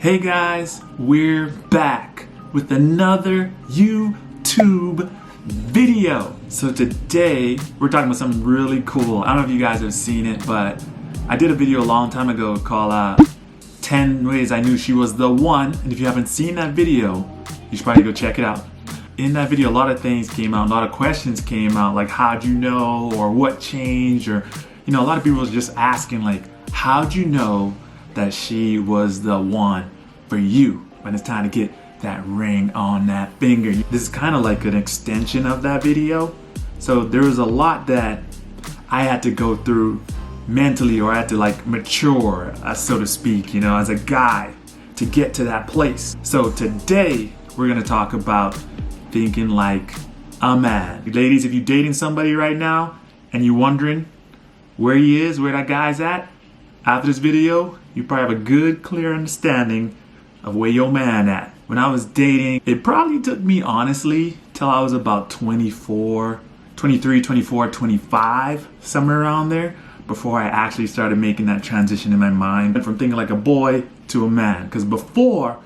Hey guys, we're back with another YouTube video. So today we're talking about something really cool. I don't know if you guys have seen it, but I did a video a long time ago called 10 Ways I Knew She Was the One. And if you haven't seen that video, you should probably go check it out. In that video, a lot of things came out, a lot of questions came out, like how'd you know, or what changed, or a lot of people was just asking like, how'd you know that she was the one for you when it's time to get that ring on that finger? This is kind of like an extension of that video. So there was a lot that I had to go through mentally, or I had to like mature, so to speak, as a guy to get to that place. So today we're gonna talk about thinking like a man. Ladies, if you're dating somebody right now and you're wondering where he is, where that guy's at, after this video, you probably have a good, clear understanding of where your man at. When I was dating, it probably took me, honestly, till I was about 24, 23, 24, 25, somewhere around there, before I actually started making that transition in my mind from thinking like a boy to a man. Because before,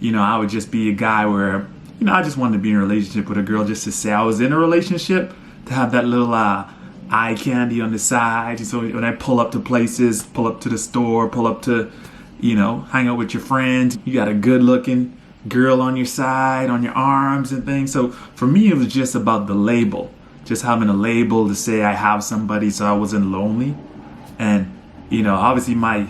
I would just be a guy where, I just wanted to be in a relationship with a girl just to say I was in a relationship, to have that little eye candy on the side. So when I pull up to places, pull up to the store, pull up to, hang out with your friends, you got a good looking girl on your side, on your arms and things. So for me, it was just about the label, just having a label to say I have somebody so I wasn't lonely. And, obviously my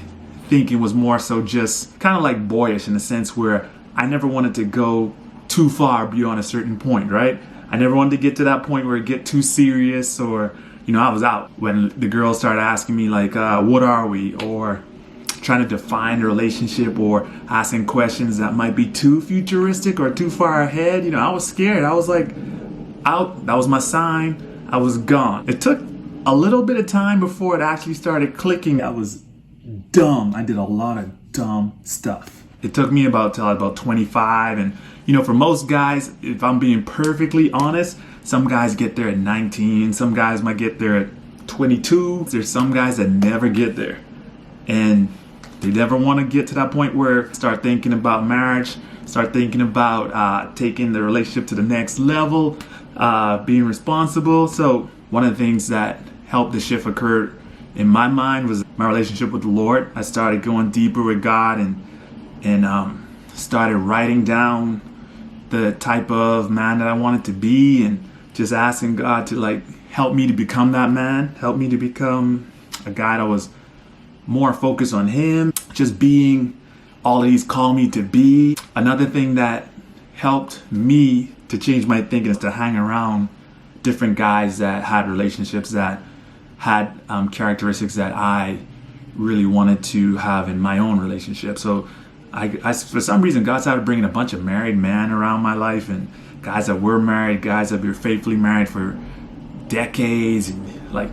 thinking was more so just kind of like boyish in the sense where I never wanted to go too far beyond a certain point, right? I never wanted to get to that point where it get too serious, or I was out when the girls started asking me like, what are we? Or trying to define a relationship, or asking questions that might be too futuristic or too far ahead. I was scared. I was like out. That was my sign. I was gone. It took a little bit of time before it actually started clicking. I was dumb. I did a lot of dumb stuff. It took me till I was about 25. And, for most guys, if I'm being perfectly honest, some guys get there at 19. Some guys might get there at 22. There's some guys that never get there. And they never want to get to that point where start thinking about marriage, start thinking about taking the relationship to the next level, being responsible. So one of the things that helped the shift occur in my mind was my relationship with the Lord. I started going deeper with God and started writing down the type of man that I wanted to be, and just asking God to like help me to become that man, help me to become a guy that was more focused on Him, just being all that He's called me to be. Another thing that helped me to change my thinking is to hang around different guys that had relationships that had characteristics that I really wanted to have in my own relationship. So I for some reason, God started bringing a bunch of married men around my life, and guys that were married, guys that were faithfully married for decades, and like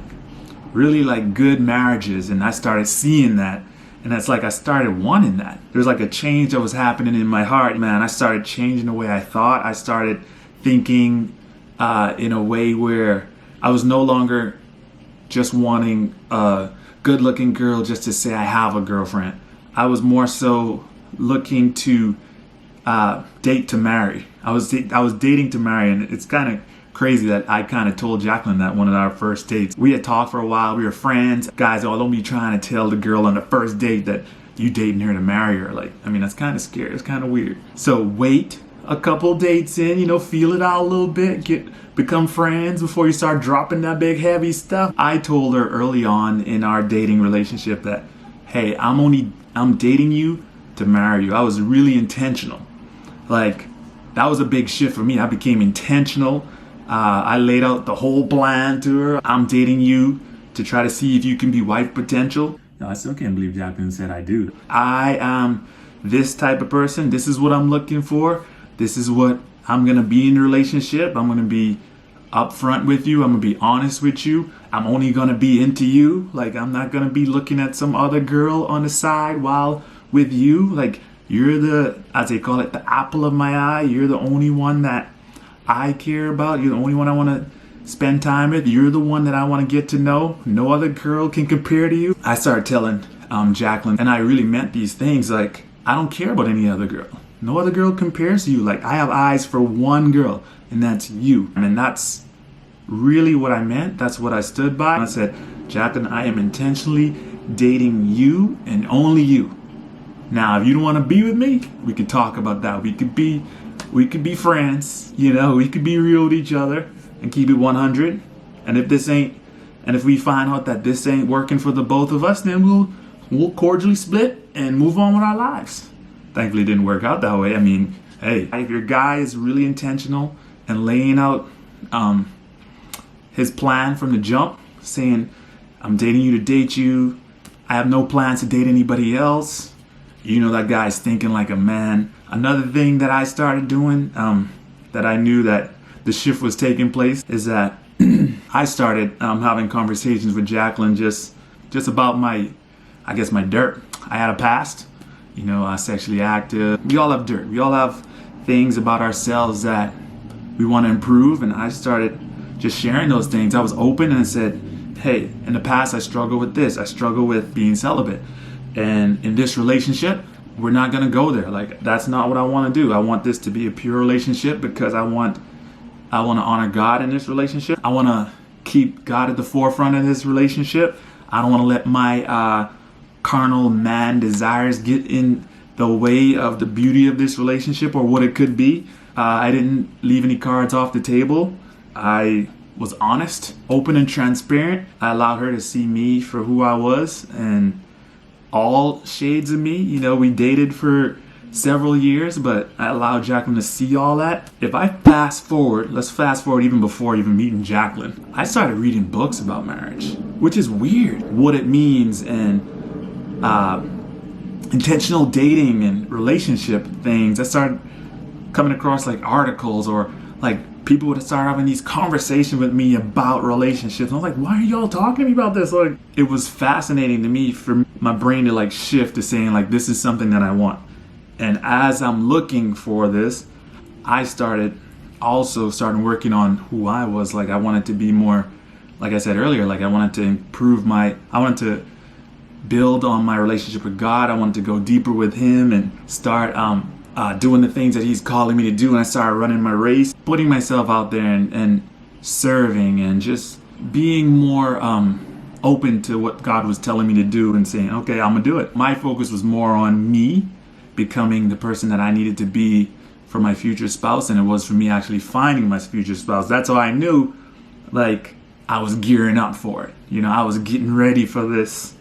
really like good marriages. And I started seeing that, and that's like I started wanting that. There's like a change that was happening in my heart, man. I started changing the way I thought. I started thinking in a way where I was no longer just wanting a good-looking girl just to say I have a girlfriend. I was more so looking to date to marry. I was dating to marry, and it's kind of crazy that I kind of told Jacqueline that one of our first dates. We had talked for a while. We were friends. Guys, don't be trying to tell the girl on the first date that you dating her to marry her. That's kind of scary. It's kind of weird. So wait a couple dates in, feel it out a little bit, become friends before you start dropping that big heavy stuff. I told her early on in our dating relationship that, hey, I'm dating you to marry you. I was really intentional. Like, that was a big shift for me. I became intentional. I laid out the whole plan to her. I'm dating you to try to see if you can be wife potential. No, I still can't believe Jacqueline said I do. I am this type of person. This is what I'm looking for. This is what I'm going to be in a relationship. I'm going to be upfront with you. I'm going to be honest with you. I'm only going to be into you. Like, I'm not going to be looking at some other girl on the side while with you. Like, you're the, as they call it, the apple of my eye. You're the only one that I care about. You're the only one I want to spend time with. You're the one that I want to get to know. No other girl can compare to you. I started telling Jacqueline, and I really meant these things, like, I don't care about any other girl. No other girl compares to you. Like, I have eyes for one girl, and that's you. And that's really what I meant. That's what I stood by. I said, Jacqueline, I am intentionally dating you and only you. Now, if you don't want to be with me, we could talk about that. We could be friends, you know, we could be real with each other and keep it 100. And if we find out that this ain't working for the both of us, then we'll cordially split and move on with our lives. Thankfully, it didn't work out that way. I mean, hey, if your guy is really intentional and laying out his plan from the jump, saying, I'm dating you to date you, I have no plans to date anybody else, you know that guy's thinking like a man. Another thing that I started doing, that I knew that the shift was taking place, is that I started having conversations with Jacqueline just about my dirt. I had a past, you know, sexually active. We all have dirt. We all have things about ourselves that we want to improve. And I started just sharing those things. I was open and I said, hey, in the past I struggled with this. I struggle with being celibate. And in this relationship, we're not going to go there. Like, that's not what I want to do. I want this to be a pure relationship because I want to honor God in this relationship. I want to keep God at the forefront of this relationship. I don't want to let my carnal man desires get in the way of the beauty of this relationship or what it could be. I didn't leave any cards off the table. I was honest, open, and transparent. I allowed her to see me for who I was and all shades of me. You know, we dated for several years, but I allowed Jacqueline to see all that. If I let's fast forward even before even meeting Jacqueline, I started reading books about marriage, which is weird. What it means and intentional dating and relationship things. I started coming across like articles or like people would start having these conversations with me about relationships. I was like, why are y'all talking to me about this? Like, it was fascinating to me for my brain to like shift to saying like, this is something that I want. And as I'm looking for this, I started working on who I was. Like, I wanted to be more, like I said earlier, like I wanted to I wanted to build on my relationship with God. I wanted to go deeper with Him and start doing the things that He's calling me to do. And I started running my race, putting myself out there and serving and just being more open to what God was telling me to do and saying, okay, I'm gonna do it. My focus was more on me becoming the person that I needed to be for my future spouse, and it was for me actually finding my future spouse. That's how I knew, like, I was gearing up for it. You know, I was getting ready for this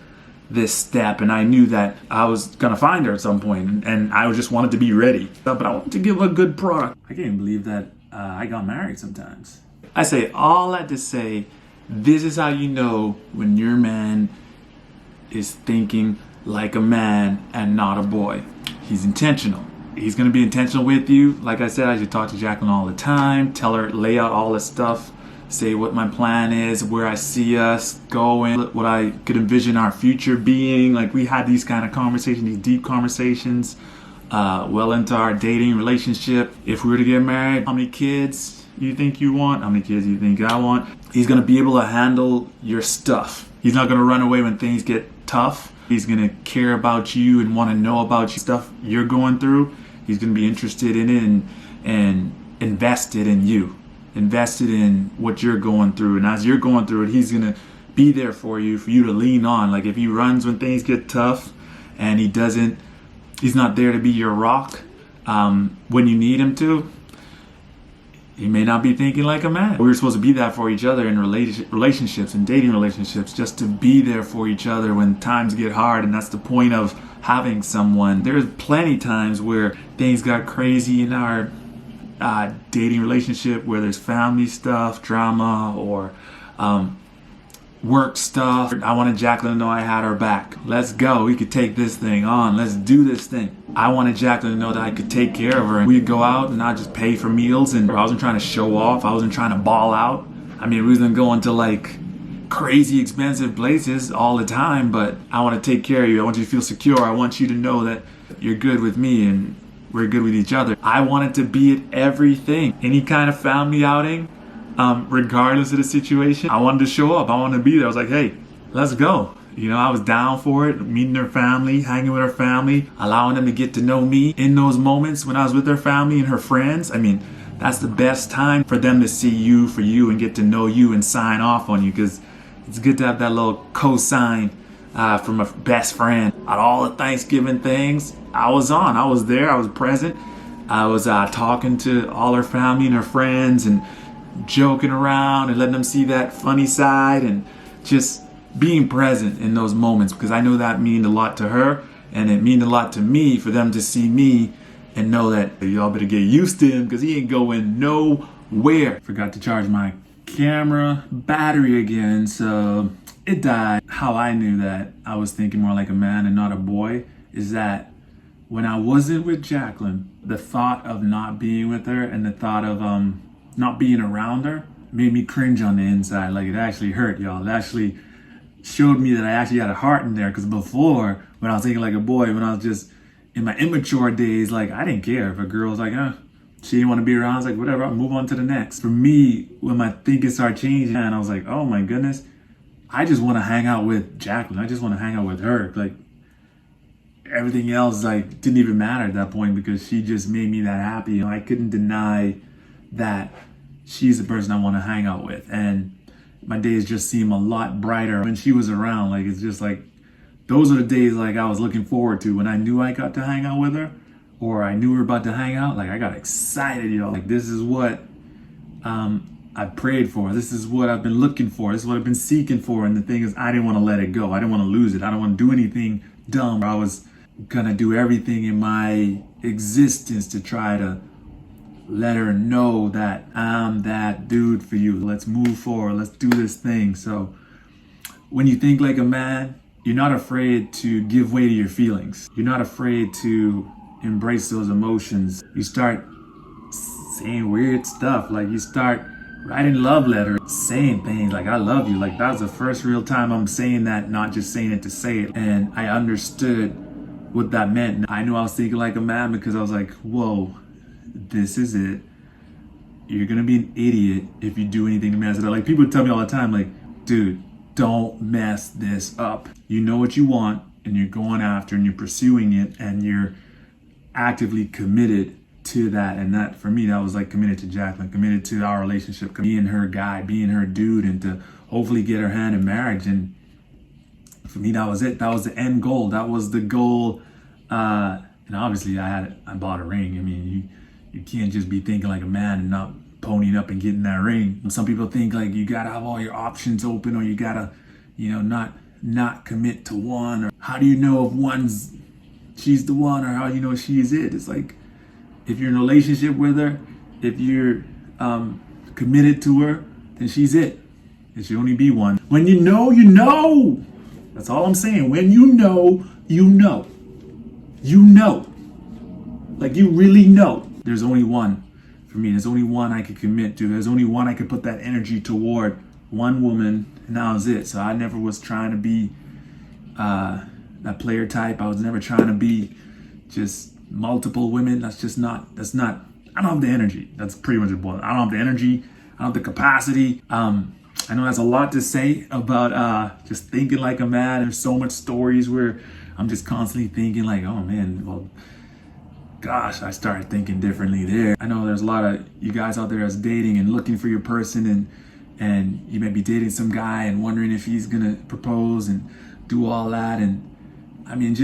step, and I knew that I was gonna find her at some point, and I just wanted to be ready. But I wanted to give a good product. I can't believe that I got married sometimes. I say all that to say, this is how you know when your man is thinking like a man and not a boy. He's intentional. He's going to be intentional with you. Like I said, I should talk to Jacqueline all the time, tell her, lay out all this stuff, say what my plan is, where I see us going, what I could envision our future being. Like, we had these kind of conversations, these deep conversations, well into our dating relationship. If we were to get married, how many kids you think you want? How many kids you think I want? He's going to be able to handle your stuff. He's not going to run away when things get tough. He's going to care about you and want to know about you, stuff you're going through. He's going to be interested in it and invested in you, invested in what you're going through. And as you're going through it, he's going to be there for you to lean on. Like, if he runs when things get tough and he's not there to be your rock when you need him to, he may not be thinking like a man. We're supposed to be that for each other in relationships and dating relationships, just to be there for each other when times get hard. And that's the point of having someone. There's plenty times where things got crazy in our dating relationship, where there's family stuff, drama, or work stuff. I wanted Jacqueline to know I had her back. Let's go. We could take this thing on. Let's do this thing. I wanted Jacqueline to know that I could take care of her, and we'd go out and not just pay for meals. And I wasn't trying to show off. I wasn't trying to ball out. I mean, we wasn't going to like crazy expensive places all the time, but I want to take care of you. I want you to feel secure. I want you to know that you're good with me and we're good with each other. I wanted to be at everything. Any kind of family outing, regardless of the situation, I wanted to show up. I wanted to be there. I was like, hey, let's go. You know, I was down for it, meeting her family, hanging with her family, allowing them to get to know me in those moments when I was with her family and her friends. I mean, that's the best time for them to see you for you and get to know you and sign off on you, because it's good to have that little cosign from a best friend. At all the Thanksgiving things, I was there, I was present. I was talking to all her family and her friends and joking around and letting them see that funny side and just being present in those moments, because I know that meant a lot to her and it meant a lot to me for them to see me and know that y'all better get used to him because he ain't going nowhere. Forgot to charge my camera battery again, so it died. How I knew that I was thinking more like a man and not a boy is that when I wasn't with Jacqueline, the thought of not being with her and the thought of not being around her made me cringe on the inside. Like, it actually hurt, y'all. It actually showed me that I actually had a heart in there, because before, when I was thinking like a boy, when I was just in my immature days, like, I didn't care if a girl was like, she didn't want to be around. I was like, whatever, I'll move on to the next. For me, when my thinking started changing, and I was like, oh my goodness, I just want to hang out with Jacqueline. I just want to hang out with her. Like, everything else, like, didn't even matter at that point, because she just made me that happy. You know, I couldn't deny that she's the person I want to hang out with. And my days just seem a lot brighter when she was around. Like, it's just like, those are the days like I was looking forward to when I knew I got to hang out with her, or I knew we were about to hang out. Like, I got excited, y'all. Like, this is what I prayed for. This is what I've been looking for. This is what I've been seeking for. And the thing is, I didn't want to let it go. I didn't want to lose it. I don't want to do anything dumb. I was gonna do everything in my existence to try to let her know that I'm that dude for you. Let's move forward. Let's do this thing. So when you think like a man, you're not afraid to give way to your feelings. You're not afraid to embrace those emotions. You start saying weird stuff. Like, you start writing love letters, saying things like, I love you. Like, that was the first real time I'm saying that, not just saying it to say it. And I understood what that meant. I knew I was thinking like a man, because I was like, whoa, this is it. You're gonna be an idiot if you do anything to mess it up. Like, people tell me all the time, like, dude, don't mess this up. You know what you want, and you're going after, and you're pursuing it, and you're actively committed to that. And that, for me, that was like committed to Jacqueline, committed to our relationship, being her guy, being her dude, and to hopefully get her hand in marriage. And for me, that was it. That was the end goal. That was the goal. And obviously I bought a ring. I mean, you can't just be thinking like a man and not ponying up and getting that ring. And some people think like you gotta have all your options open, or you gotta, not commit to one. Or how do you know if she's the one, or how do you know she's it? It's like, if you're in a relationship with her, if you're committed to her, then she's it. It should only be one. When you know, you know. That's all I'm saying. When you know, you know. You know. Like, you really know. There's only one for me. There's only one I could commit to. There's only one I could put that energy toward. One woman, and that was it. So I never was trying to be that player type. I was never trying to be just multiple women. That's not, I don't have the energy. That's pretty much important. I don't have the energy. I don't have the capacity. I know that's a lot to say about just thinking like a man. There's so much stories where I'm just constantly thinking like, oh man, well, gosh, I started thinking differently there. I know there's a lot of you guys out there that's dating and looking for your person, and you may be dating some guy and wondering if he's gonna propose and do all that. And I mean,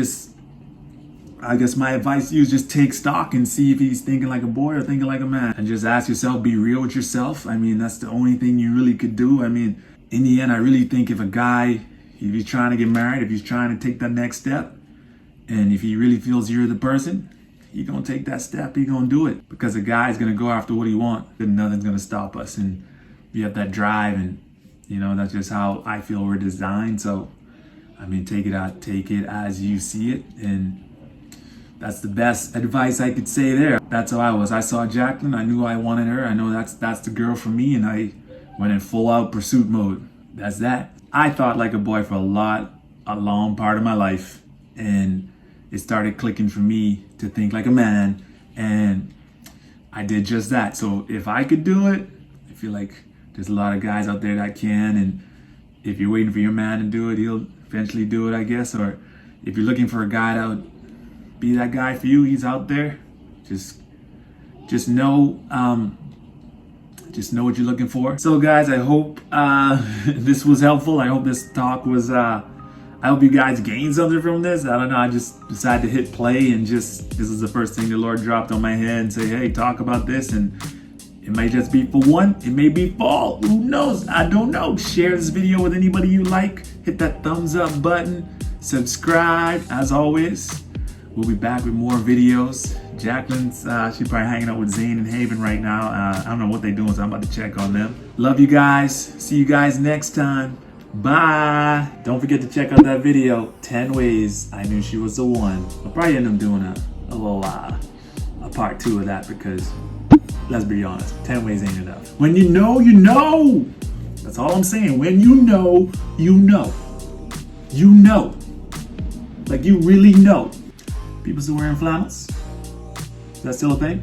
I guess my advice to you is just take stock and see if he's thinking like a boy or thinking like a man. And just ask yourself, be real with yourself. I mean, that's the only thing you really could do. I mean, in the end, I really think if a guy, if he's trying to get married, if he's trying to take that next step, and if he really feels you're the person, he's gonna take that step, he's gonna do it. Because a guy's gonna go after what he wants, and nothing's gonna stop us. And we have that drive, and that's just how I feel we're designed. So, I mean, take it as you see it. And that's the best advice I could say there. That's how I was. I saw Jacqueline. I knew I wanted her. I know that's the girl for me, and I went in full out pursuit mode. That's that. I thought like a boy for a long part of my life, and it started clicking for me to think like a man, and I did just that. So if I could do it, I feel like there's a lot of guys out there that can, and if you're waiting for your man to do it, he'll eventually do it, I guess. Or if you're looking for a guy that would be that guy for you, he's out there. Just know what you're looking for. So guys, I hope this was helpful. I hope this talk was I hope you guys gained something from this. I don't know, I just decided to hit play and this is the first thing the Lord dropped on my head and say, hey, talk about this. And it may just be for one, it may be for all, who knows? I don't know. Share this video with anybody you like. Hit that thumbs up button, subscribe. As always, we'll be back with more videos. Jacqueline's, she's probably hanging out with Zane and Haven right now. I don't know what they're doing, so I'm about to check on them. Love you guys. See you guys next time. Bye. Don't forget to check out that video, 10 ways I knew she was the one. I'll probably end up doing a little a part 2 of that because let's be honest, 10 ways ain't enough. When you know, you know. That's all I'm saying. When you know, you know. You know. Like you really know. People still wearing flannels? Is that still a thing?